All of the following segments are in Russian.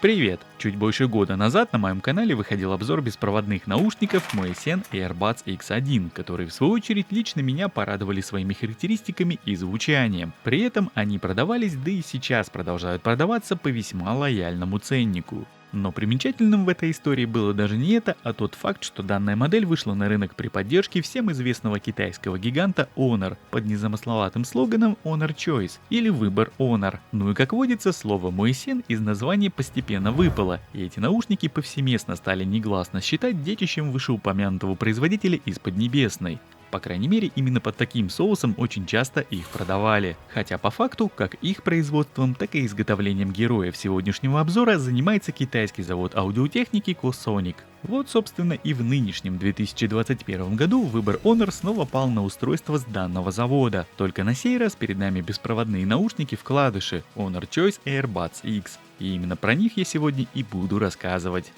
Привет! Чуть больше года назад на моем канале выходил обзор беспроводных наушников Moisen Earbuds X1, которые в свою очередь лично меня порадовали своими характеристиками и звучанием. При этом они продавались, да и сейчас продолжают продаваться по весьма лояльному ценнику. Но примечательным в этой истории было даже не это, а тот факт, что данная модель вышла на рынок при поддержке всем известного китайского гиганта Honor под незамысловатым слоганом Honor Choice или выбор Honor. Ну и как водится, слово Moisen из названия постепенно выпало, и эти наушники повсеместно стали негласно считать детищем вышеупомянутого производителя из Поднебесной. По крайней мере, именно под таким соусом очень часто их продавали. Хотя по факту, как их производством, так и изготовлением героев сегодняшнего обзора занимается китайский завод аудиотехники Kosonic. Вот, собственно, и в нынешнем 2021 году выбор Honor снова пал на устройство с данного завода. Только на сей раз перед нами беспроводные наушники-вкладыши Honor Choice Earbuds X. И именно про них я сегодня и буду рассказывать.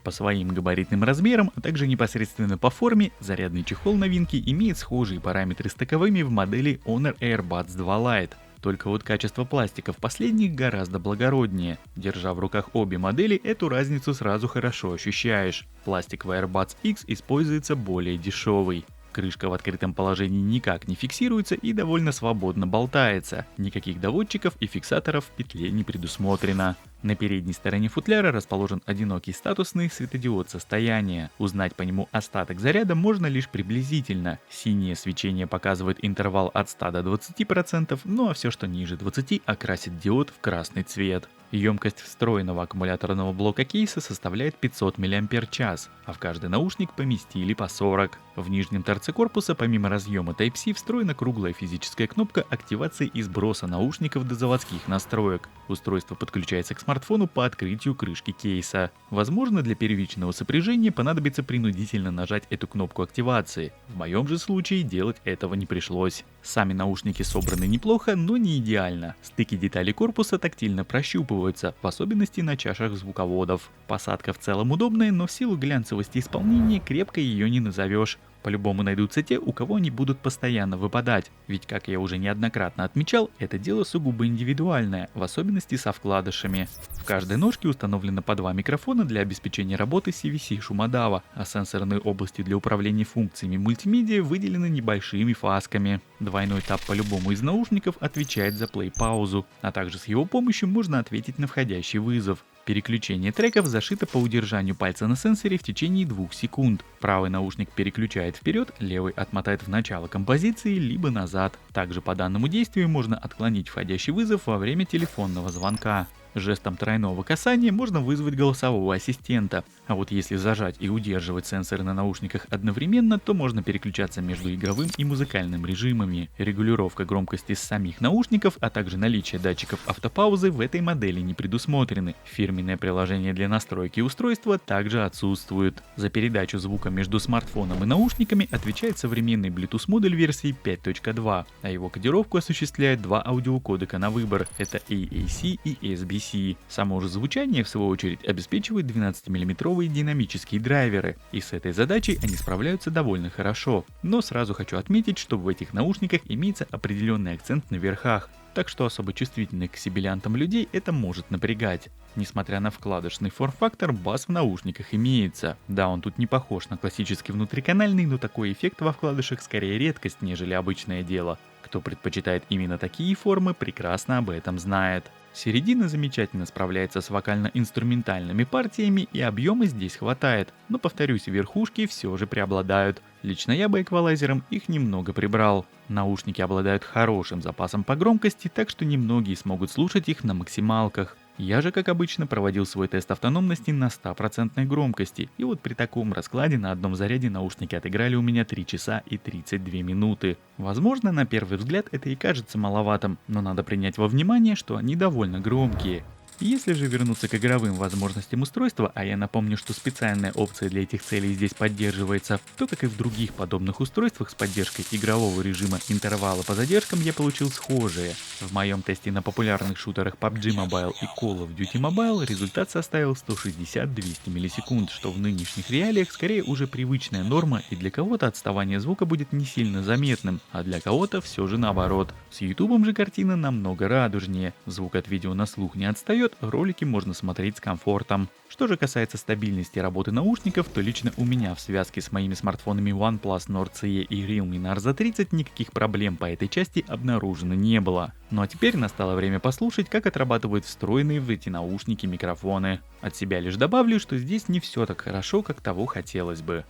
По своим габаритным размерам, а также непосредственно по форме, зарядный чехол новинки имеет схожие параметры с таковыми в модели Honor Earbuds 2 Lite. Только вот качество пластика в последних гораздо благороднее. Держа в руках обе модели, эту разницу сразу хорошо ощущаешь. Пластик в Earbuds X используется более дешевый. Крышка в открытом положении никак не фиксируется и довольно свободно болтается. Никаких доводчиков и фиксаторов в петле не предусмотрено. На передней стороне футляра расположен одинокий статусный светодиод состояния. Узнать по нему остаток заряда можно лишь приблизительно. Синее свечение показывает интервал от 100 до 20%, ну а все, что ниже 20, окрасит диод в красный цвет. Емкость встроенного аккумуляторного блока кейса составляет 500 мАч, а в каждый наушник поместили по 40. В нижнем торце корпуса помимо разъема Type-C встроена круглая физическая кнопка активации и сброса наушников до заводских настроек. Устройство подключается к смартфону по открытию крышки кейса. Возможно, для первичного сопряжения понадобится принудительно нажать эту кнопку активации. В моем же случае делать этого не пришлось. Сами наушники собраны неплохо, но не идеально. Стыки деталей корпуса тактильно прощупываются, в особенности на чашах звуководов. Посадка в целом удобная, но в силу глянцевости исполнения крепко ее не назовешь. По-любому найдутся те, у кого они будут постоянно выпадать, ведь, как я уже неоднократно отмечал, это дело сугубо индивидуальное, в особенности со вкладышами. В каждой ножке установлено по 2 микрофона для обеспечения работы CVC шумодава, а сенсорные области для управления функциями мультимедиа выделены небольшими фасками. Двойной тап по любому из наушников отвечает за плей-паузу, а также с его помощью можно ответить на входящий вызов. Переключение треков зашито по удержанию пальца на сенсоре в течение 2 секунд. Правый наушник переключает вперед, левый отмотает в начало композиции, либо назад. Также по данному действию можно отклонить входящий вызов во время телефонного звонка. Жестом тройного касания можно вызвать голосового ассистента, а вот если зажать и удерживать сенсоры на наушниках одновременно, то можно переключаться между игровым и музыкальным режимами. Регулировка громкости с самих наушников, а также наличие датчиков автопаузы в этой модели не предусмотрены. Фирменное приложение для настройки устройства также отсутствует. За передачу звука между смартфоном и наушниками отвечает современный Bluetooth модуль версии 5.2, а его кодировку осуществляет 2 аудиокодека на выбор, это AAC и SBC. Само же звучание, в свою очередь, обеспечивает 12-мм динамические драйверы, и с этой задачей они справляются довольно хорошо. Но сразу хочу отметить, что в этих наушниках имеется определенный акцент на верхах, так что особо чувствительных к сибилянтам людей это может напрягать. Несмотря на вкладышный форм-фактор, бас в наушниках имеется. Да, он тут не похож на классический внутриканальный, но такой эффект во вкладышах скорее редкость, нежели обычное дело. Кто предпочитает именно такие формы, прекрасно об этом знает. Середина замечательно справляется с вокально-инструментальными партиями, и объема здесь хватает, но, повторюсь, верхушки все же преобладают. Лично я бы эквалайзером их немного прибрал. Наушники обладают хорошим запасом по громкости, так что немногие смогут слушать их на максималках. Я же, как обычно, проводил свой тест автономности на 100% громкости, и вот при таком раскладе на одном заряде наушники отыграли у меня 3 часа и 32 минуты. Возможно, на первый взгляд это и кажется маловатым, но надо принять во внимание, что они довольно громкие. Если же вернуться к игровым возможностям устройства, а я напомню, что специальная опция для этих целей здесь поддерживается, то, как и в других подобных устройствах с поддержкой игрового режима интервала по задержкам, я получил схожие. В моем тесте на популярных шутерах PUBG Mobile и Call of Duty Mobile результат составил 160-200 миллисекунд, что в нынешних реалиях скорее уже привычная норма, и для кого-то отставание звука будет не сильно заметным, а для кого-то все же наоборот. С YouTube же картина намного радужнее. Звук от видео на слух не отстает, ролики можно смотреть с комфортом. Что же касается стабильности работы наушников, то лично у меня в связке с моими смартфонами OnePlus Nord CE и Realme Narza 30 никаких проблем по этой части обнаружено не было. Ну а теперь настало время послушать, как отрабатывают встроенные в эти наушники микрофоны. От себя лишь добавлю, что здесь не все так хорошо, как того хотелось бы.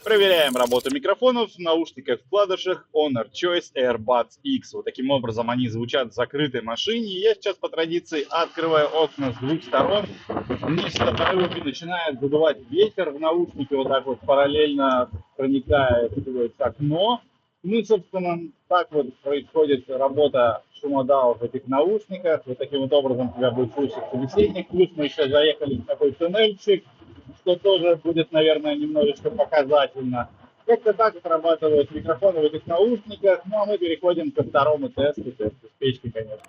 Проверяем работу микрофонов в наушниках-вкладышах Honor Choice AirBuds X. Вот таким образом они звучат в закрытой машине. Я сейчас по традиции открываю окна с двух сторон. Вниз на порыве начинает задувать ветер в наушнике, вот так вот параллельно проникает в окно. Ну и, собственно, так вот происходит работа шумодава в этих наушниках. Вот таким вот образом тебя будет слушать собеседник. Плюс мы еще заехали в такой туннельчик, что тоже будет, наверное, немножечко показательно. Как-то так отрабатывают микрофоны в этих наушниках. Ну а мы переходим ко второму тесту, тесту с печкой, конечно.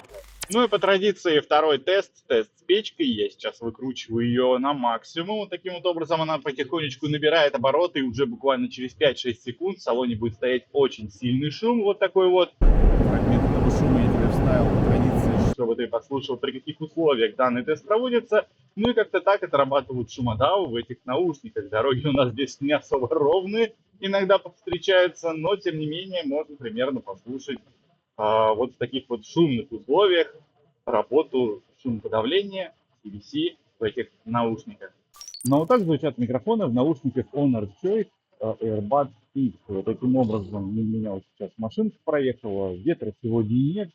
Ну и по традиции второй тест с печкой. Я сейчас выкручиваю ее на максимум. Вот таким вот образом она потихонечку набирает обороты, и уже буквально через 5-6 секунд в салоне будет стоять очень сильный шум. Вот такой вот. Фрагмент этого шума я тебе вставил по традиции, чтобы ты послушал, при каких условиях данный тест проводится. Ну и как-то так отрабатывают шумодавы в этих наушниках. Дороги у нас здесь не особо ровные, иногда встречаются, но тем не менее можно примерно послушать вот в таких вот шумных условиях работу шумоподавления CVC в этих наушниках. Но вот так звучат микрофоны в наушниках Honor Choice AirBuds X. Вот таким образом у меня вот сейчас машинка проехала, ветра сегодня нет.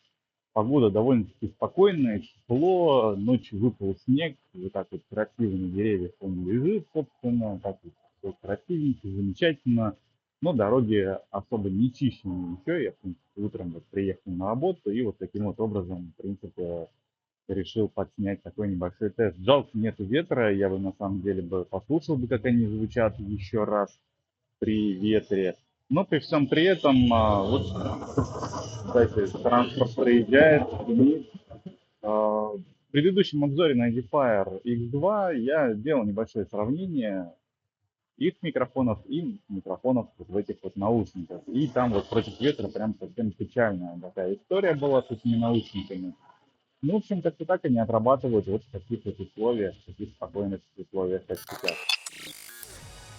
Погода довольно-таки спокойная, тепло, ночью выпал снег, вот так вот красиво на деревьях он лежит, собственно, так вот все красивенько, замечательно, но дороги особо не чищены ничего, я, в принципе, утром вот приехал на работу и вот таким вот образом, в принципе, решил подснять такой небольшой тест. Жалко, нету ветра, я бы на самом деле бы послушал бы, как они звучат еще раз при ветре. Но при всем при этом, вот, кстати, транспорт проезжает вниз. В предыдущем обзоре на Edifier X2 я делал небольшое сравнение их микрофонов и микрофонов вот в этих вот наушниках. И там вот против ветра прям совсем печальная такая история была с этими наушниками. Ну, в общем, как-то так они отрабатывают вот в таких вот условиях, в таких спокойных условиях, как сейчас.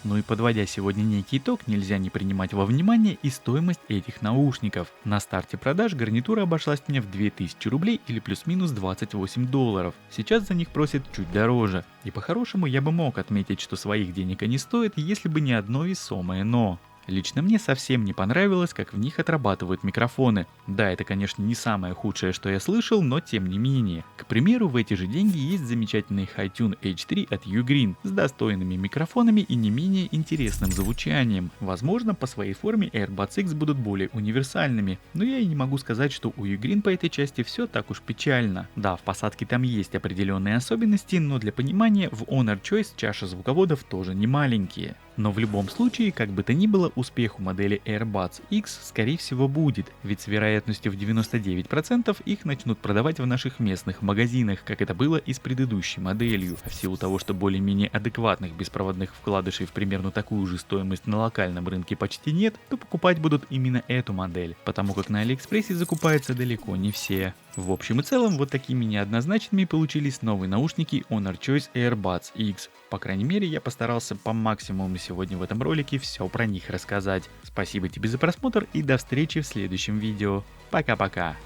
Ну и подводя сегодня некий итог, нельзя не принимать во внимание и стоимость этих наушников. На старте продаж гарнитура обошлась мне в 2000 рублей или плюс-минус $28. Сейчас за них просят чуть дороже. И по-хорошему я бы мог отметить, что своих денег они стоят, если бы не одно весомое «но». Лично мне совсем не понравилось, как в них отрабатывают микрофоны. Да, это, конечно, не самое худшее, что я слышал, но тем не менее. К примеру, в эти же деньги есть замечательный HiTune H3 от Ugreen с достойными микрофонами и не менее интересным звучанием. Возможно, по своей форме AirBuds X будут более универсальными, но я и не могу сказать, что у Ugreen по этой части все так уж печально. Да, в посадке там есть определенные особенности, но для понимания, в Honor Choice чаша звуководов тоже не маленькие. Но в любом случае, как бы то ни было, успех у модели AirBuds X скорее всего будет, ведь с вероятностью в 99% их начнут продавать в наших местных магазинах, как это было и с предыдущей моделью. А в силу того, что более-менее адекватных беспроводных вкладышей в примерно такую же стоимость на локальном рынке почти нет, то покупать будут именно эту модель, потому как на Алиэкспрессе закупаются далеко не все. В общем и целом, вот такими неоднозначными получились новые наушники Honor Choice AirBuds X. По крайней мере, я постарался по максимуму сегодня в этом ролике все про них рассказать. Спасибо тебе за просмотр и до встречи в следующем видео. Пока-пока.